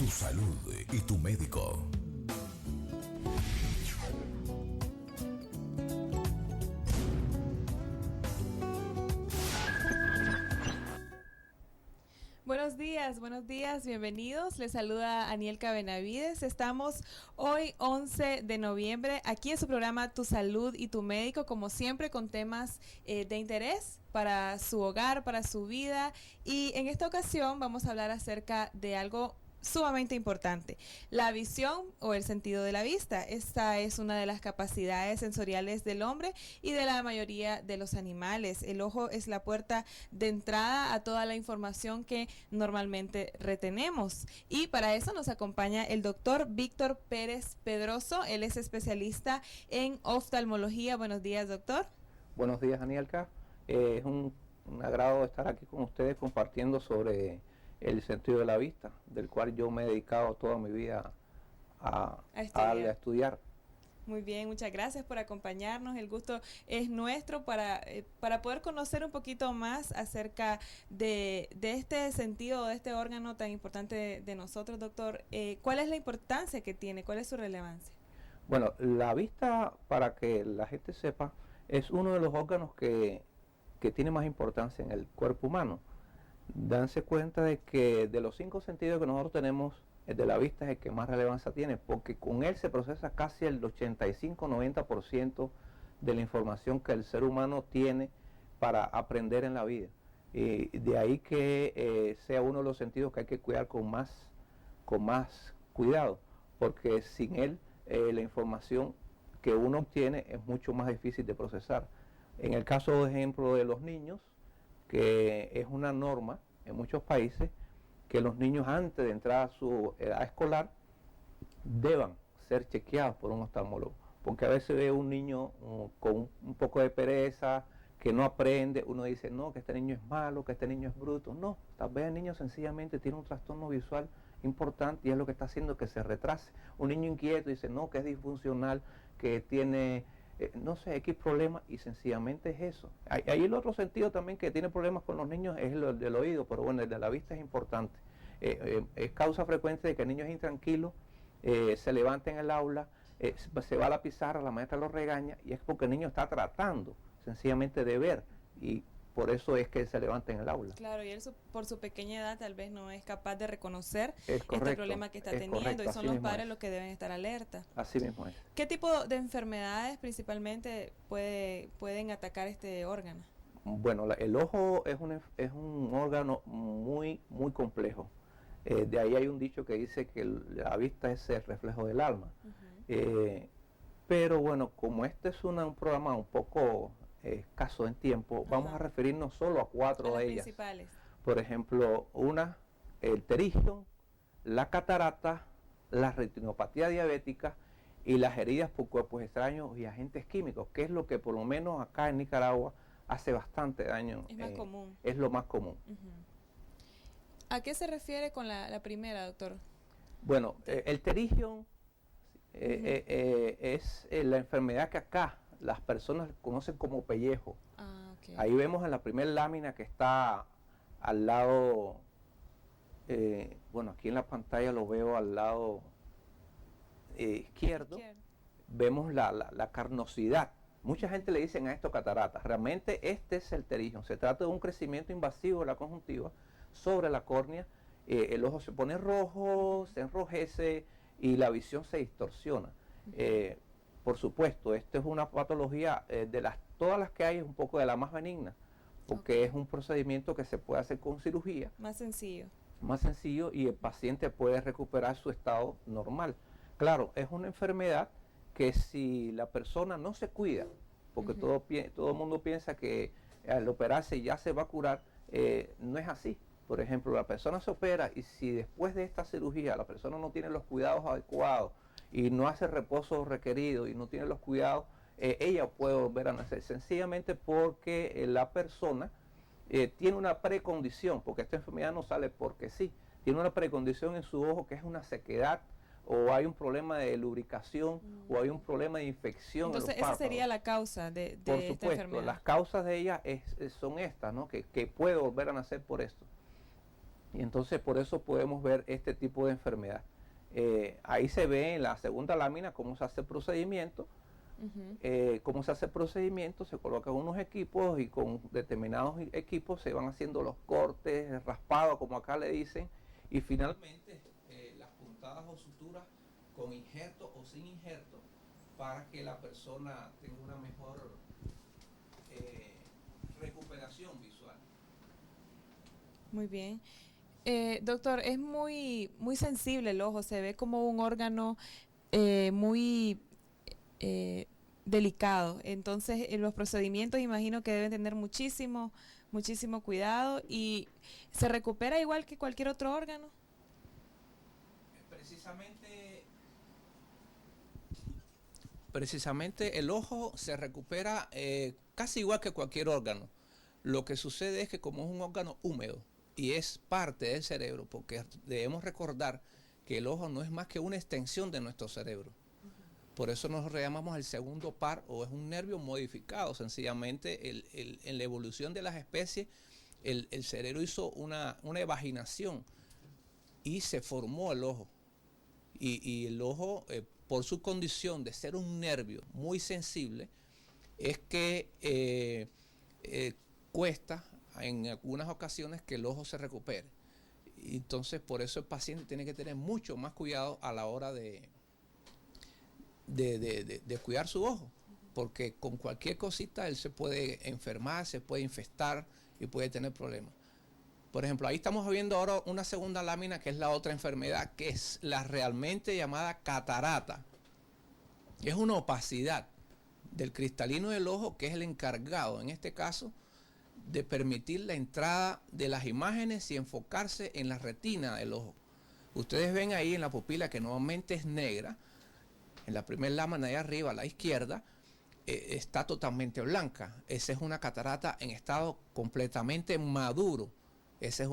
salud y tu médico. Buenos días, bienvenidos. Les saluda Anielka Benavides. Estamos hoy 11 de noviembre aquí en su programa Tu Salud y tu Médico, como siempre con temas de interés para su hogar, para su vida. Y en esta ocasión vamos a hablar acerca de algo sumamente importante, la visión o el sentido de la vista. Esta es una de las capacidades sensoriales del hombre y de la mayoría de los animales. El ojo es la puerta de entrada a toda la información que normalmente retenemos, y para eso nos acompaña el doctor Víctor Pérez Pedroso. Él es especialista en oftalmología. Buenos días, doctor. Buenos días, Anielka. Es un agrado estar aquí con ustedes compartiendo sobre el sentido de la vista, del cual yo me he dedicado toda mi vida a estudiar. Muy bien, muchas gracias por acompañarnos. El gusto es nuestro para poder conocer un poquito más acerca de este sentido, de este órgano tan importante de nosotros, doctor. ¿Cuál es la importancia que tiene? ¿Cuál es su relevancia? Bueno, la vista, para que la gente sepa, es uno de los órganos que tiene más importancia en el cuerpo humano. Danse cuenta de que de los 5 sentidos que nosotros tenemos, el de la vista es el que más relevancia tiene, porque con él se procesa casi el 85-90% de la información que el ser humano tiene para aprender en la vida. De ahí que sea uno de los sentidos que hay que cuidar con más cuidado, porque sin él la información que uno obtiene es mucho más difícil de procesar. En el caso, por ejemplo, de los niños, que es una norma en muchos países, que los niños antes de entrar a su edad escolar deban ser chequeados por un oftalmólogo, porque a veces ve un niño con un poco de pereza, que no aprende, uno dice, no, que este niño es malo, que este niño es bruto. No, tal vez el niño sencillamente tiene un trastorno visual importante y es lo que está haciendo que se retrase. Un niño inquieto dice, no, que es disfuncional, que tiene no sé, X problema, y sencillamente es eso. Hay el otro sentido también que tiene problemas con los niños, es el del oído, pero bueno, el de la vista es importante. Es causa frecuente de que el niño es intranquilo, se levanta en el aula, se va a la pizarra, la maestra lo regaña, y es porque el niño está tratando sencillamente de ver, y por eso es que se levanta en el aula. Claro, y él por su pequeña edad tal vez no es capaz de reconocer correcto, este problema que está teniendo, correcto, y son los padres los que deben estar alerta. Así mismo es. ¿Qué tipo de enfermedades principalmente pueden atacar este órgano? Bueno, el ojo es un órgano muy complejo. De ahí hay un dicho que dice que la vista es el reflejo del alma. Pero bueno, como este es un programa un poco escaso en tiempo, vamos a referirnos solo a 4 de ellas. Principales. Por ejemplo, el pterigium, la catarata, la retinopatía diabética y las heridas por cuerpos extraños y agentes químicos, que es lo que por lo menos acá en Nicaragua hace bastante daño. Es más común. Es lo más común. ¿A qué se refiere con la primera, doctor? Bueno, el pterigium es la enfermedad que acá las personas conocen como pellejo. Okay. Ahí vemos en la primera lámina que está al lado, bueno, aquí en la pantalla lo veo al lado izquierdo. Vemos la carnosidad. Mucha gente le dicen a esto cataratas. Realmente este es el pterigium. Se trata de un crecimiento invasivo de la conjuntiva sobre la córnea. El ojo se pone rojo, se enrojece y la visión se distorsiona. Por supuesto, esta es una patología todas las que hay, es un poco de la más benigna, porque es un procedimiento que se puede hacer con cirugía. Más sencillo. Más sencillo, y el paciente puede recuperar su estado normal. Claro, es una enfermedad que si la persona no se cuida, porque todo el mundo piensa que al operarse ya se va a curar, no es así. Por ejemplo, la persona se opera y si después de esta cirugía la persona no tiene los cuidados adecuados y no hace el reposo requerido y no tiene los cuidados, ella puede volver a nacer, sencillamente porque la persona tiene una precondición, porque esta enfermedad no sale porque sí, tiene una precondición en su ojo que es una sequedad, o hay un problema de lubricación, o hay un problema de infección. Entonces esa sería la causa de esta enfermedad. Por supuesto, las causas de ella son estas, ¿no? Que puede volver a nacer por esto. Y entonces por eso podemos ver este tipo de enfermedad. Ahí se ve en la segunda lámina cómo se hace el procedimiento. Cómo se hace el procedimiento, se colocan unos equipos y con determinados equipos se van haciendo los cortes, raspados, como acá le dicen, y finalmente las puntadas o suturas con injerto o sin injerto para que la persona tenga una mejor recuperación visual. Muy bien. Doctor, es muy sensible el ojo, se ve como un órgano muy delicado. Entonces, los procedimientos imagino que deben tener muchísimo cuidado y se recupera igual que cualquier otro órgano. Precisamente el ojo se recupera casi igual que cualquier órgano. Lo que sucede es que como es un órgano húmedo y es parte del cerebro, porque debemos recordar que el ojo no es más que una extensión de nuestro cerebro. Por eso nos llamamos el segundo par, o es un nervio modificado. Sencillamente en la evolución de las especies, el cerebro hizo una evaginación y se formó el ojo. Y el ojo, por su condición de ser un nervio muy sensible, es que cuesta en algunas ocasiones que el ojo se recupere. Entonces, por eso el paciente tiene que tener mucho más cuidado a la hora de cuidar su ojo, porque con cualquier cosita él se puede enfermar, se puede infestar y puede tener problemas. Por ejemplo, ahí estamos viendo ahora una segunda lámina, que es la otra enfermedad, que es la realmente llamada catarata. Es una opacidad del cristalino del ojo, que es el encargado, en este caso, de permitir la entrada de las imágenes y enfocarse en la retina del ojo. Ustedes ven ahí en la pupila, que normalmente es negra, en la primera lámina de arriba a la izquierda, está totalmente blanca. Esa es una catarata en estado completamente maduro. Ese es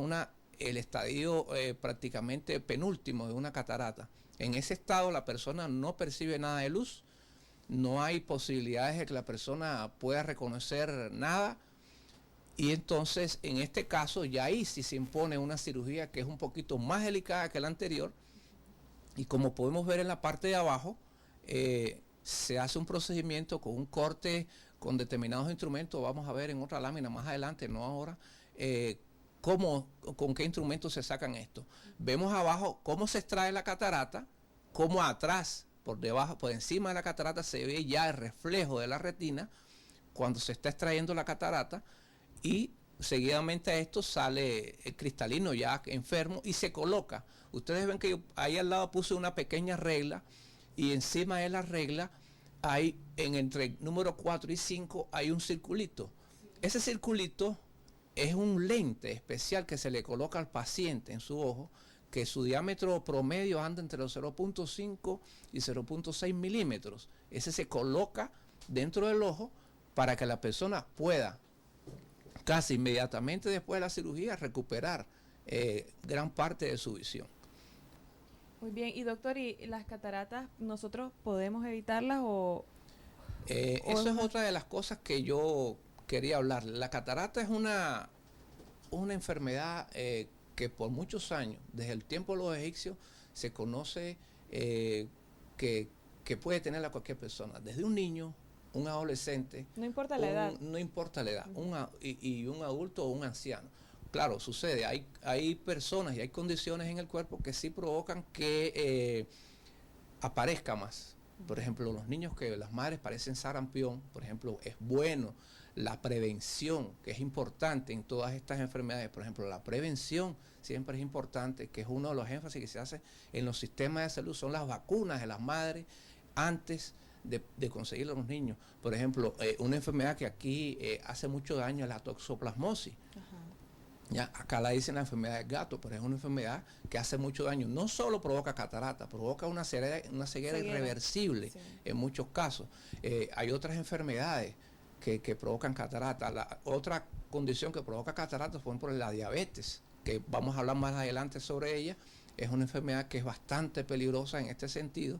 el estadio prácticamente penúltimo de una catarata. En ese estado la persona no percibe nada de luz, no hay posibilidades de que la persona pueda reconocer nada, y entonces en este caso ya ahí sí se impone una cirugía que es un poquito más delicada que la anterior, y como podemos ver en la parte de abajo, se hace un procedimiento con un corte con determinados instrumentos. Vamos a ver en otra lámina más adelante, no ahora, con qué instrumentos se sacan esto. Vemos abajo cómo se extrae la catarata, cómo atrás, por debajo, por encima de la catarata se ve ya el reflejo de la retina cuando se está extrayendo la catarata, y seguidamente a esto sale el cristalino ya enfermo y se coloca. Ustedes ven que yo ahí al lado puse una pequeña regla, y encima de la regla hay, entre el número 4 y 5, hay un circulito. Ese circulito es un lente especial que se le coloca al paciente en su ojo, que su diámetro promedio anda entre los 0.5 y 0.6 milímetros. Ese se coloca dentro del ojo para que la persona pueda casi inmediatamente después de la cirugía recuperar gran parte de su visión. Muy bien, y doctor, ¿y las cataratas nosotros podemos evitarlas o eso es otra de las cosas que yo quería hablar? La catarata es una enfermedad que por muchos años, desde el tiempo de los egipcios, se conoce que puede tenerla cualquier persona, desde un niño, un adolescente. No importa la edad. No importa la edad, y un adulto o un anciano. Claro, sucede, hay personas y hay condiciones en el cuerpo que sí provocan que aparezca más. Por ejemplo, los niños que las madres parecen sarampión, por ejemplo, es bueno la prevención, que es importante en todas estas enfermedades. Por ejemplo, la prevención siempre es importante, que es uno de los énfasis que se hace en los sistemas de salud, son las vacunas de las madres antes de conseguirlo a los niños. Por ejemplo, una enfermedad que aquí hace mucho daño es la toxoplasmosis. Ajá. Ya, acá la dicen la enfermedad del gato, pero es una enfermedad que hace mucho daño. No solo provoca catarata, provoca una ceguera irreversible, sí, en muchos casos. Hay otras enfermedades que provocan catarata. La otra condición que provoca catarata, por ejemplo, es la diabetes, que vamos a hablar más adelante sobre ella. Es una enfermedad que es bastante peligrosa en este sentido.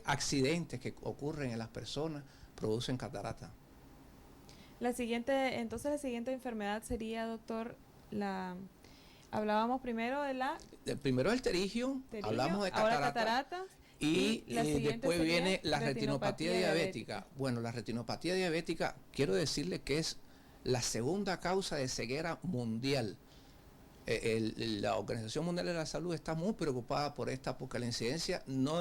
Accidentes que ocurren en las personas producen catarata. Entonces la siguiente enfermedad sería, doctor, la Hablábamos primero de la Primero el pterigio, hablamos de ahora catarata. catarata. Y la siguiente después sería viene la retinopatía diabética. Bueno, la retinopatía diabética, quiero decirle que es la segunda causa de ceguera mundial. La Organización Mundial de la Salud está muy preocupada por esta, porque la incidencia no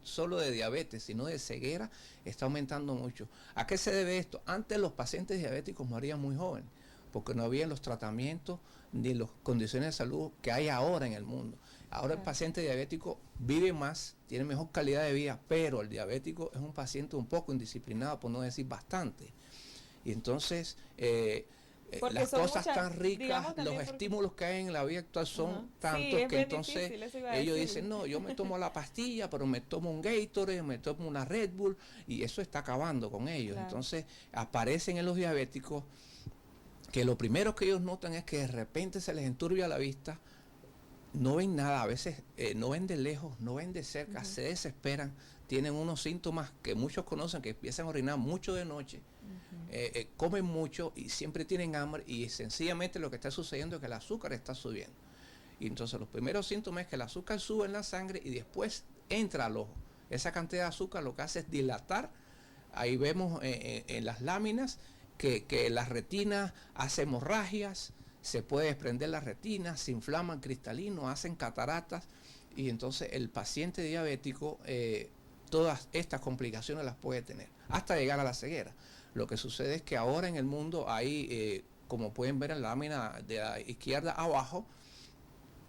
solo de diabetes, sino de ceguera está aumentando mucho. ¿A qué se debe esto? Antes los pacientes diabéticos morían muy jóvenes, porque no había los tratamientos ni las condiciones de salud que hay ahora en el mundo. Ahora el paciente diabético vive más, tiene mejor calidad de vida, pero el diabético es un paciente un poco indisciplinado, por no decir bastante. Y entonces las cosas tan ricas, los estímulos que hay en la vida actual son tantos que entonces ellos dicen, no, yo me tomo la pastilla, pero me tomo un Gatorade, me tomo una Red Bull, y eso está acabando con ellos. Claro. Entonces aparecen en los diabéticos que lo primero que ellos notan es que de repente se les enturbia la vista, no ven nada, a veces no ven de lejos, no ven de cerca, se desesperan, tienen unos síntomas que muchos conocen, que empiezan a orinar mucho de noche, comen mucho y siempre tienen hambre, y sencillamente lo que está sucediendo es que el azúcar está subiendo. Y entonces los primeros síntomas es que el azúcar sube en la sangre y después entra al ojo. Esa cantidad de azúcar lo que hace es dilatar. Ahí vemos en las láminas que la retina hace hemorragias, se puede desprender la retina, se inflaman cristalinos, hacen cataratas, y entonces el paciente diabético todas estas complicaciones las puede tener, hasta llegar a la ceguera. Lo que sucede es que ahora en el mundo hay, como pueden ver en la lámina de la izquierda abajo,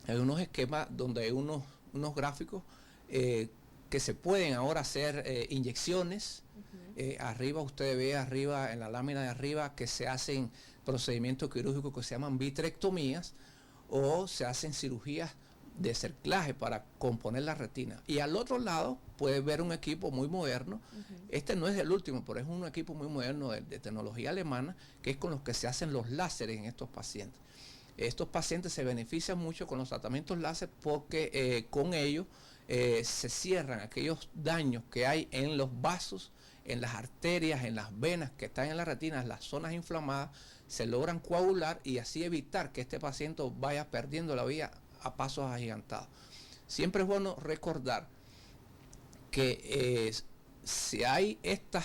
hay unos esquemas donde hay unos gráficos que se pueden ahora hacer inyecciones. Arriba usted ve arriba en la lámina de arriba que se hacen procedimientos quirúrgicos que se llaman vitrectomías, o se hacen cirugías de cerclaje para componer la retina. Y al otro lado puede ver un equipo muy moderno. Este no es el último, pero es un equipo muy moderno de tecnología alemana, que es con los que se hacen los láseres en estos pacientes. Estos pacientes se benefician mucho con los tratamientos láser porque con ellos se cierran aquellos daños que hay en los vasos, en las arterias, en las venas que están en la retina, en las zonas inflamadas, se logran coagular y así evitar que este paciente vaya perdiendo la vida a pasos agigantados. Siempre es bueno recordar que si hay estos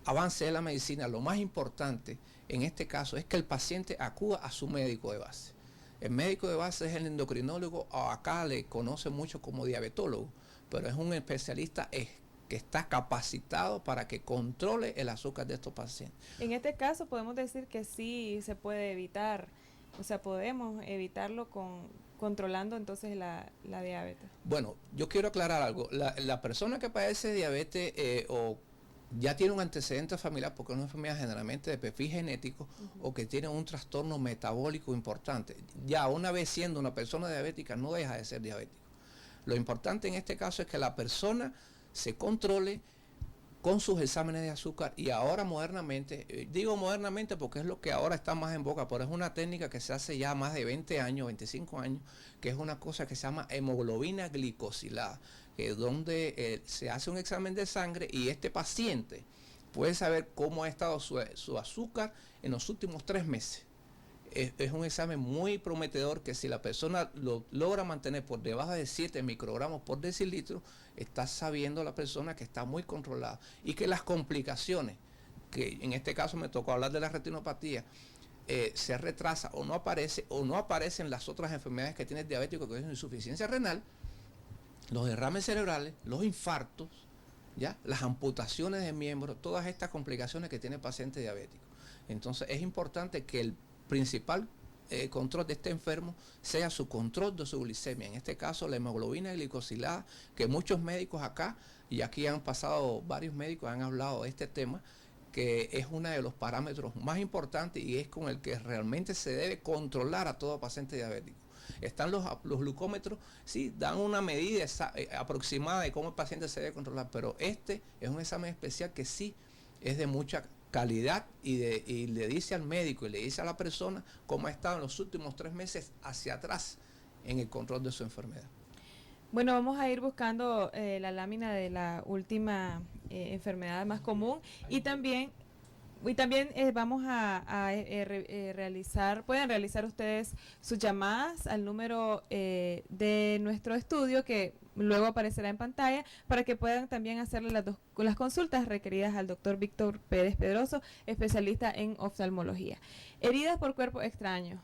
avances de la medicina, lo más importante en este caso es que el paciente acuda a su médico de base. El médico de base es el endocrinólogo, o acá le conoce mucho como diabetólogo, pero es un especialista que está capacitado para que controle el azúcar de estos pacientes. En este caso podemos decir que sí se puede evitar, o sea, podemos evitarlo controlando entonces la diabetes. Bueno, yo quiero aclarar algo. La persona que padece diabetes o ya tiene un antecedente familiar, porque es una enfermedad generalmente de perfil genético, o que tiene un trastorno metabólico importante, ya una vez siendo una persona diabética no deja de ser diabético. Lo importante en este caso es que la persona se controle con sus exámenes de azúcar, y ahora modernamente, digo modernamente porque es lo que ahora está más en boca, pero es una técnica que se hace ya más de 20 años, 25 años, que es una cosa que se llama hemoglobina glicosilada, que es donde se hace un examen de sangre y este paciente puede saber cómo ha estado su azúcar en los últimos 3 meses. Es un examen muy prometedor que si la persona lo logra mantener por debajo de 7 microgramos por decilitro, está sabiendo la persona que está muy controlada, y que las complicaciones, que en este caso me tocó hablar de la retinopatía, se retrasa o no aparecen las otras enfermedades que tiene el diabético, que es insuficiencia renal, los derrames cerebrales, los infartos, ¿ya? Las amputaciones de miembros, todas estas complicaciones que tiene el paciente diabético. Entonces es importante que el principal control de este enfermo sea su control de su glicemia, en este caso la hemoglobina glicosilada, que muchos médicos acá, y aquí han pasado varios médicos, han hablado de este tema, que es uno de los parámetros más importantes y es con el que realmente se debe controlar a todo paciente diabético. Están los glucómetros, sí, dan una medida aproximada de cómo el paciente se debe controlar, pero este es un examen especial que sí es de mucha calidad y le dice al médico y le dice a la persona cómo ha estado en los últimos 3 meses hacia atrás en el control de su enfermedad. Bueno, vamos a ir buscando la lámina de la última enfermedad más común, y también Y también vamos a realizar, pueden realizar ustedes sus llamadas al número de nuestro estudio que luego aparecerá en pantalla para que puedan también hacerle las consultas requeridas al doctor Víctor Pérez Pedroso, especialista en oftalmología. Heridas por cuerpo extraño.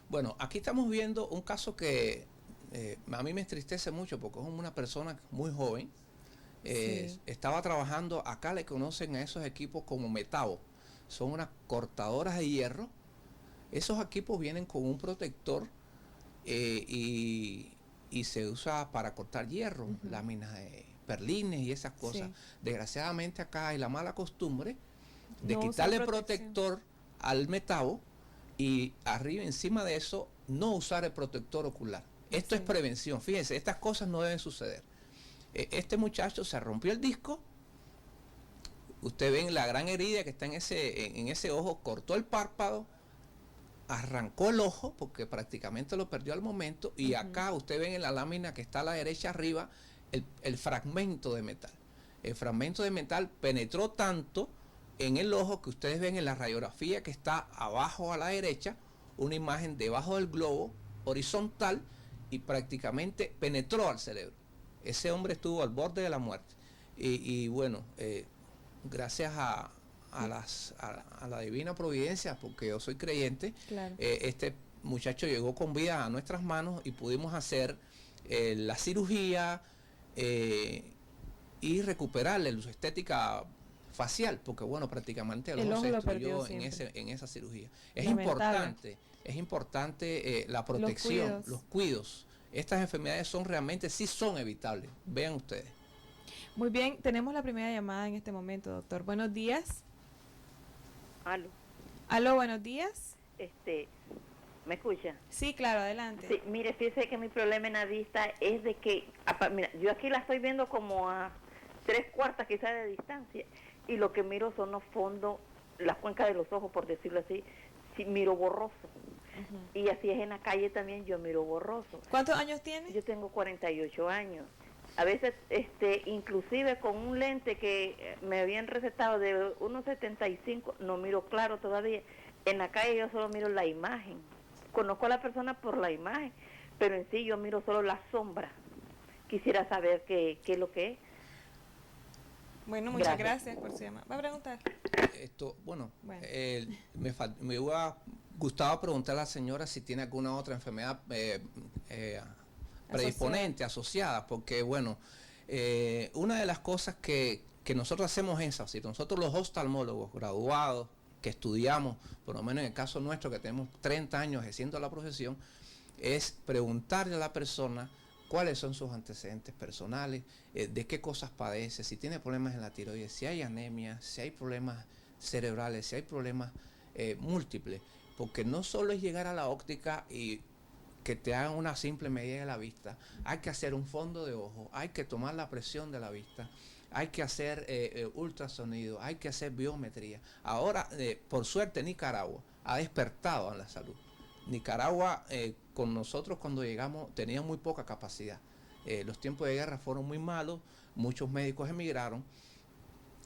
Bueno, aquí estamos viendo un caso que a mí me entristece mucho porque es una persona muy joven. Sí. Estaba trabajando, acá le conocen a esos equipos como Metabo, son unas cortadoras de hierro. Esos equipos vienen con un protector y se usa para cortar hierro, láminas de perlines y esas cosas. Sí. Desgraciadamente acá hay la mala costumbre de No usar quitarle protección. protector al Metabo y arriba encima de eso no usar el protector ocular. Esto es prevención, fíjense, estas cosas no deben suceder. Este muchacho se rompió el disco, usted ven la gran herida que está en ese ojo, cortó el párpado, arrancó el ojo porque prácticamente lo perdió al momento y acá usted ven en la lámina que está a la derecha arriba el fragmento de metal. El fragmento de metal penetró tanto en el ojo que ustedes ven en la radiografía que está abajo a la derecha, una imagen debajo del globo horizontal y prácticamente penetró al cerebro. Ese hombre estuvo al borde de la muerte. Y bueno, gracias a la divina providencia, porque yo soy creyente, Claro. este muchacho llegó con vida a nuestras manos y pudimos hacer la cirugía y recuperarle su estética facial, porque bueno, prácticamente el ojo se lo perdió destruyó en esa cirugía. Es Lamentable. importante la protección, cuidos. los cuidos. Estas enfermedades sí son evitables. Vean ustedes. Muy bien, tenemos la primera llamada en este momento, doctor. Buenos días. Aló, Aló, buenos días. ¿me escucha? Sí, claro, adelante. Sí, mire, fíjese que mi problema en la vista es de que, mira, yo aquí la estoy viendo como a 3/4 quizás de distancia y lo que miro son los fondos, las cuencas de los ojos, por decirlo así, sí, miro borroso. Y así es en la calle también, yo miro borroso. ¿Cuántos años tiene? Yo tengo 48 años. A veces, inclusive con un lente que me habían recetado de 1.75, no miro claro todavía. En la calle yo solo miro la imagen. Conozco a la persona por la imagen, pero en sí yo miro solo la sombra. Quisiera saber qué es lo que es. Bueno, muchas gracias por su llamada. ¿Va a preguntar? Bueno. Bueno. Me hubiera gustado preguntar a la señora si tiene alguna otra enfermedad predisponente, asociada, porque bueno, una de las cosas que nosotros hacemos es así, nosotros los oftalmólogos graduados, que estudiamos, por lo menos en el caso nuestro, que tenemos 30 años ejerciendo la profesión, es preguntarle a la persona cuáles son sus antecedentes personales, de qué cosas padece, si tiene problemas en la tiroides, si hay anemia, si hay problemas cerebrales, si hay problemas múltiples, porque no solo es llegar a la óptica y que te hagan una simple medida de la vista, hay que hacer un fondo de ojo, hay que tomar la presión de la vista, hay que hacer ultrasonido, hay que hacer biometría. Ahora, por suerte, Nicaragua ha despertado en la salud. Nicaragua, con nosotros cuando llegamos, tenía muy poca capacidad. Los tiempos de guerra fueron muy malos, muchos médicos emigraron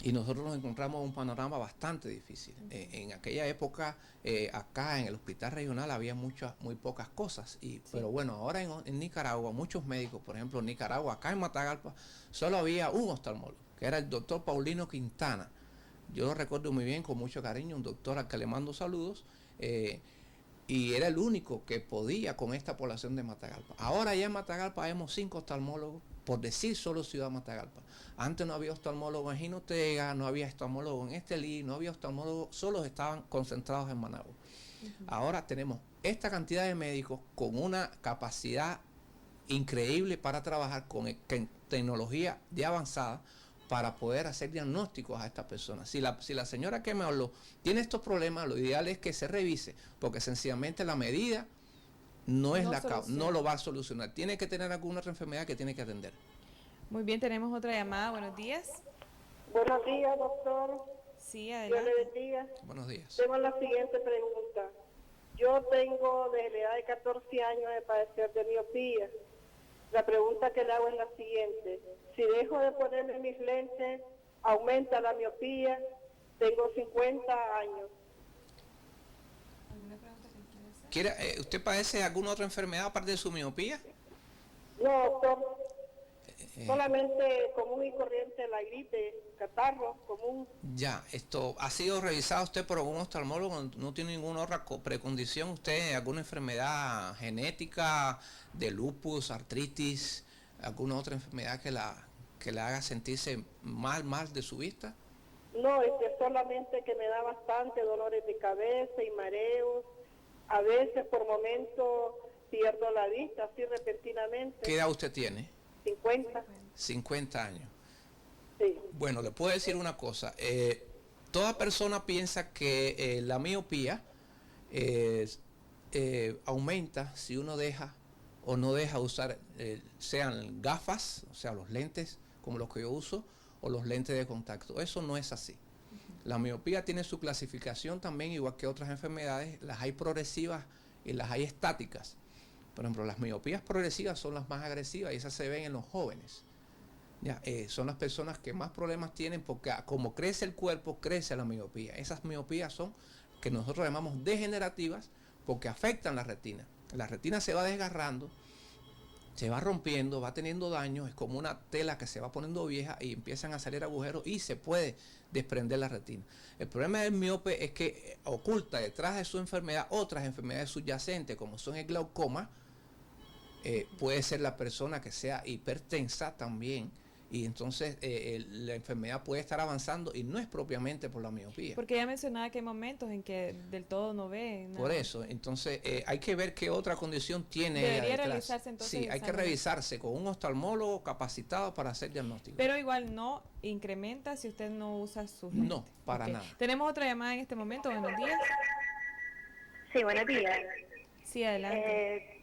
y nosotros nos encontramos en un panorama bastante difícil. En aquella época, acá en el hospital regional había muy pocas cosas, pero bueno, ahora en Nicaragua, muchos médicos, por ejemplo, en Nicaragua, acá en Matagalpa, solo había un oftalmólogo, que era el doctor Paulino Quintana. Yo lo recuerdo muy bien, con mucho cariño, un doctor al que le mando saludos, y era el único que podía con esta población de Matagalpa. Ahora ya en Matagalpa vemos 5 oftalmólogos, por decir solo Ciudad Matagalpa. Antes no había oftalmólogo en Jinotega, no había oftalmólogo en Estelí, no había oftalmólogo, solo estaban concentrados en Managua. Ahora tenemos esta cantidad de médicos con una capacidad increíble para trabajar con tecnología de avanzada para poder hacer diagnósticos a estas personas. Si la señora que me habló tiene estos problemas, lo ideal es que se revise, porque sencillamente la medida no es no lo va a solucionar. Tiene que tener alguna otra enfermedad que tiene que atender. Muy bien, tenemos otra llamada. Buenos días. Buenos días, doctor. Sí, Dios adelante. le bendiga. Buenos días. Tengo la siguiente pregunta. Yo tengo desde la edad de 14 años de padecer de miopía. La pregunta que le hago es la siguiente. Si dejo de ponerme mis lentes, ¿aumenta la miopía? Tengo 50 años. ¿Alguna pregunta que quiera hacer? ¿Usted padece alguna otra enfermedad aparte de su miopía? No, doctor. Solamente común y corriente la gripe, catarro común. Ya, esto ha sido revisado usted por algún oftalmólogo, no tiene ninguna otra precondición, usted alguna enfermedad genética de lupus, artritis, alguna otra enfermedad que la haga sentirse mal de su vista. No, solamente que me da bastante dolores de cabeza y mareos. A veces por momentos pierdo la vista así repentinamente. ¿Qué edad usted tiene? 50. 50 años. Sí. Bueno, le puedo decir una cosa. Toda persona piensa que la miopía aumenta si uno deja o no deja usar, sean gafas, o sea, los lentes como los que yo uso, o los lentes de contacto. Eso no es así. La miopía tiene su clasificación también, igual que otras enfermedades. Las hay progresivas y las hay estáticas. Por ejemplo, las miopías progresivas son las más agresivas y esas se ven en los jóvenes. Ya, son las personas que más problemas tienen porque como crece el cuerpo, crece la miopía. Esas miopías son que nosotros llamamos degenerativas porque afectan la retina. La retina se va desgarrando, se va rompiendo, va teniendo daño, es como una tela que se va poniendo vieja y empiezan a salir agujeros y se puede desprender la retina. El problema del miope es que oculta detrás de su enfermedad otras enfermedades subyacentes como son el glaucoma. Puede ser la persona que sea hipertensa también y entonces la enfermedad puede estar avanzando y no es propiamente por la miopía. Porque ya mencionaba que hay momentos en que del todo no ve nada. Por eso, entonces hay que ver qué otra condición tiene. Debería revisarse entonces. Sí, hay que revisarse con un oftalmólogo capacitado para hacer diagnóstico. Pero igual no incrementa si usted no usa sus lentes. No, para nada. Tenemos otra llamada en este momento. Buenos días. Sí, buenos días. Sí, adelante.